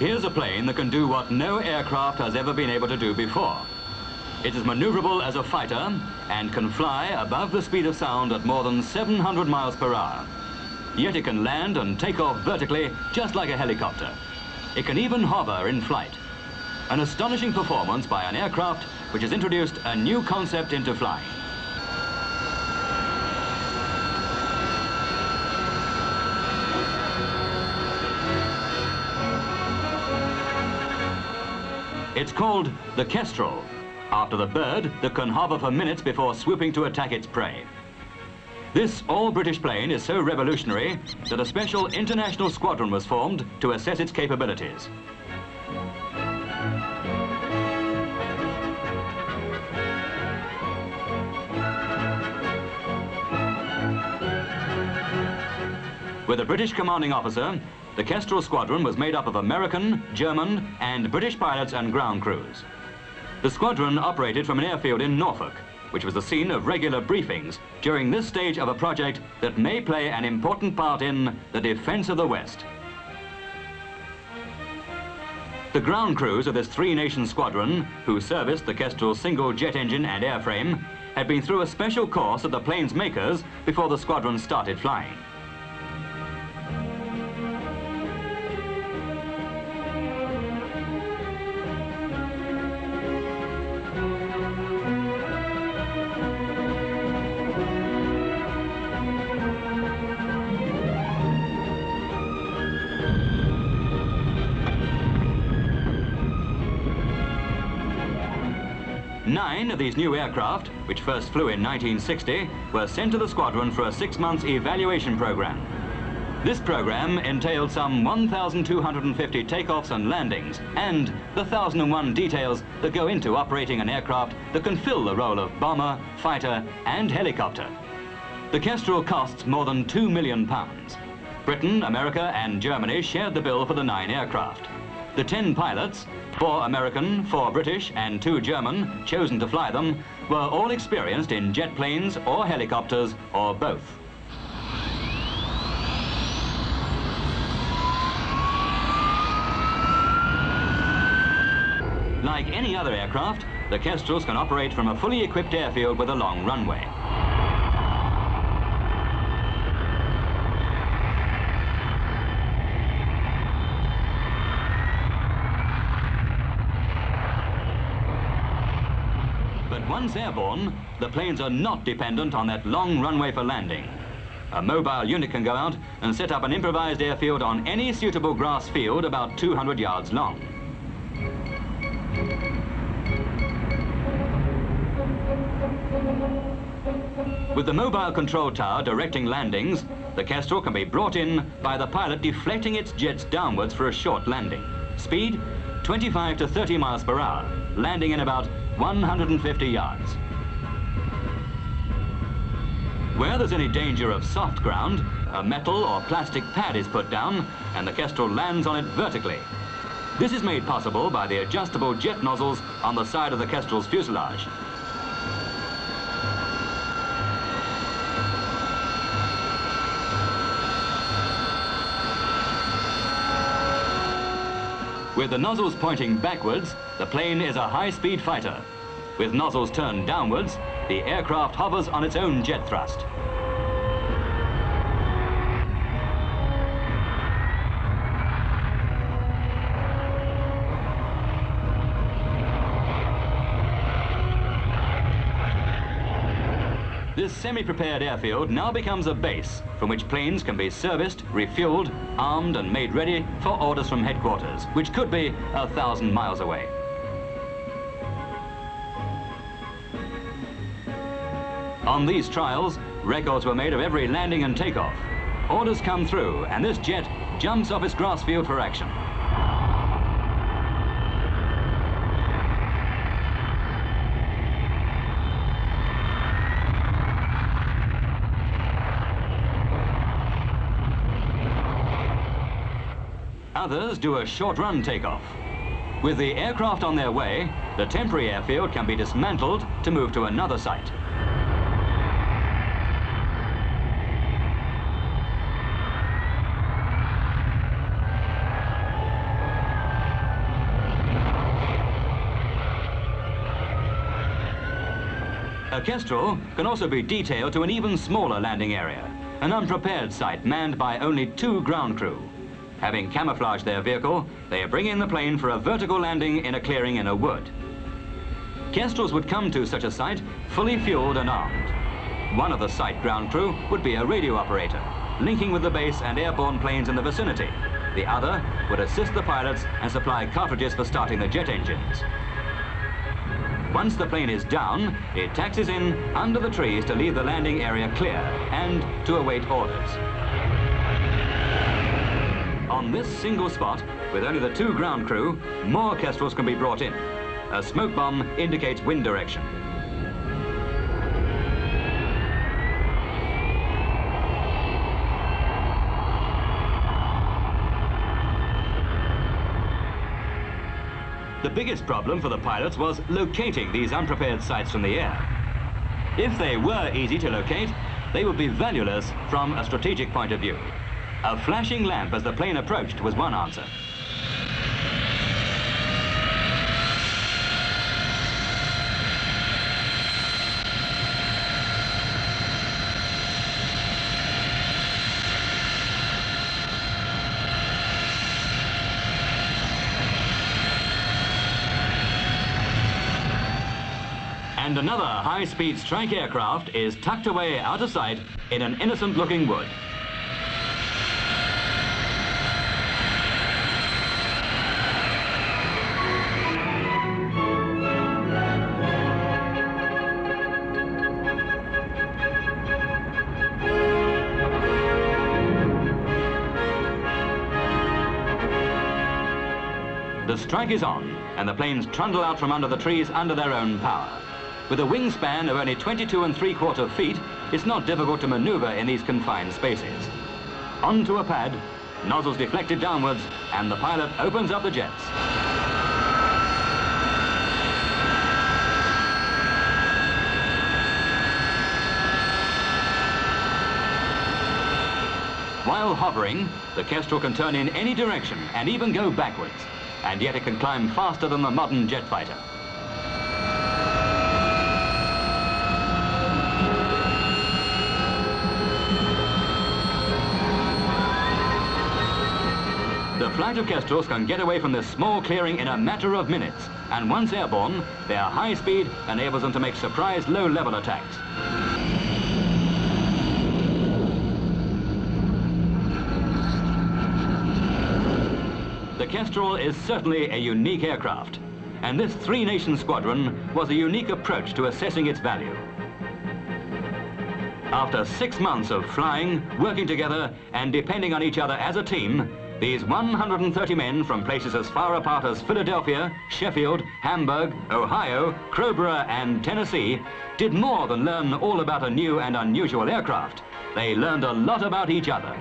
Here's a plane that can do what no aircraft has ever been able to do before. It is maneuverable as a fighter and can fly above the speed of sound at more than 700 miles per hour. Yet it can land and take off vertically just like a helicopter. It can even hover in flight. An astonishing performance by an aircraft which has introduced a new concept into flying. It's called the Kestrel, after the bird that can hover for minutes before swooping to attack its prey. This all-British plane is so revolutionary that a special international squadron was formed to assess its capabilities. With a British commanding officer, the Kestrel squadron was made up of American, German, and British pilots and ground crews. The squadron operated from an airfield in Norfolk, which was the scene of regular briefings during this stage of a project that may play an important part in the defense of the West. The ground crews of this three-nation squadron, who serviced the Kestrel's single jet engine and airframe, had been through a special course of the plane's makers before the squadron started flying. Nine of these new aircraft, which first flew in 1960, were sent to the squadron for a 6-month evaluation program. This program entailed some 1,250 takeoffs and landings, and the 1,001 details that go into operating an aircraft that can fill the role of bomber, fighter, and helicopter. The Kestrel costs more than £2 million. Britain, America, and Germany shared the bill for the 9 aircraft. The 10 pilots, 4 American, 4 British, and 2 German, chosen to fly them, were all experienced in jet planes or helicopters, or both. Like any other aircraft, the Kestrels can operate from a fully equipped airfield with a long runway. But once airborne, the planes are not dependent on that long runway for landing. A mobile unit can go out and set up an improvised airfield on any suitable grass field about 200 yards long. With the mobile control tower directing landings, the Kestrel can be brought in by the pilot deflecting its jets downwards for a short landing. Speed, 25 to 30 miles per hour, landing in about 150 yards. Where there's any danger of soft ground, a metal or plastic pad is put down and the Kestrel lands on it vertically. This is made possible by the adjustable jet nozzles on the side of the Kestrel's fuselage. With the nozzles pointing backwards, the plane is a high-speed fighter. With nozzles turned downwards, the aircraft hovers on its own jet thrust. This semi-prepared airfield now becomes a base from which planes can be serviced, refueled, armed and made ready for orders from headquarters, which could be 1,000 miles away. On these trials, records were made of every landing and takeoff. Orders come through and this jet jumps off its grass field for action. Others do a short-run takeoff. With the aircraft on their way, the temporary airfield can be dismantled to move to another site. A Kestrel can also be detailed to an even smaller landing area, an unprepared site manned by only 2 ground crew. Having camouflaged their vehicle, they bring in the plane for a vertical landing in a clearing in a wood. Kestrels would come to such a site fully fueled and armed. One of the site ground crew would be a radio operator, linking with the base and airborne planes in the vicinity. The other would assist the pilots and supply cartridges for starting the jet engines. Once the plane is down, it taxis in under the trees to leave the landing area clear and to await orders. On this single spot, with only the 2 ground crew, more Kestrels can be brought in. A smoke bomb indicates wind direction. The biggest problem for the pilots was locating these unprepared sites from the air. If they were easy to locate, they would be valueless from a strategic point of view. A flashing lamp as the plane approached was one answer. And another high-speed strike aircraft is tucked away out of sight in an innocent-looking wood. The strike is on, and the planes trundle out from under the trees under their own power. With a wingspan of only 22 3/4 feet, it's not difficult to maneuver in these confined spaces. Onto a pad, nozzles deflected downwards, and the pilot opens up the jets. While hovering, the Kestrel can turn in any direction and even go backwards, and yet it can climb faster than the modern jet fighter. The flight of Kestrels can get away from this small clearing in a matter of minutes, and once airborne, their high speed enables them to make surprise low-level attacks. The Kestrel is certainly a unique aircraft, and this 3-nation squadron was a unique approach to assessing its value. After 6 months of flying, working together, and depending on each other as a team, these 130 men from places as far apart as Philadelphia, Sheffield, Hamburg, Ohio, Crowborough and Tennessee did more than learn all about a new and unusual aircraft. They learned a lot about each other.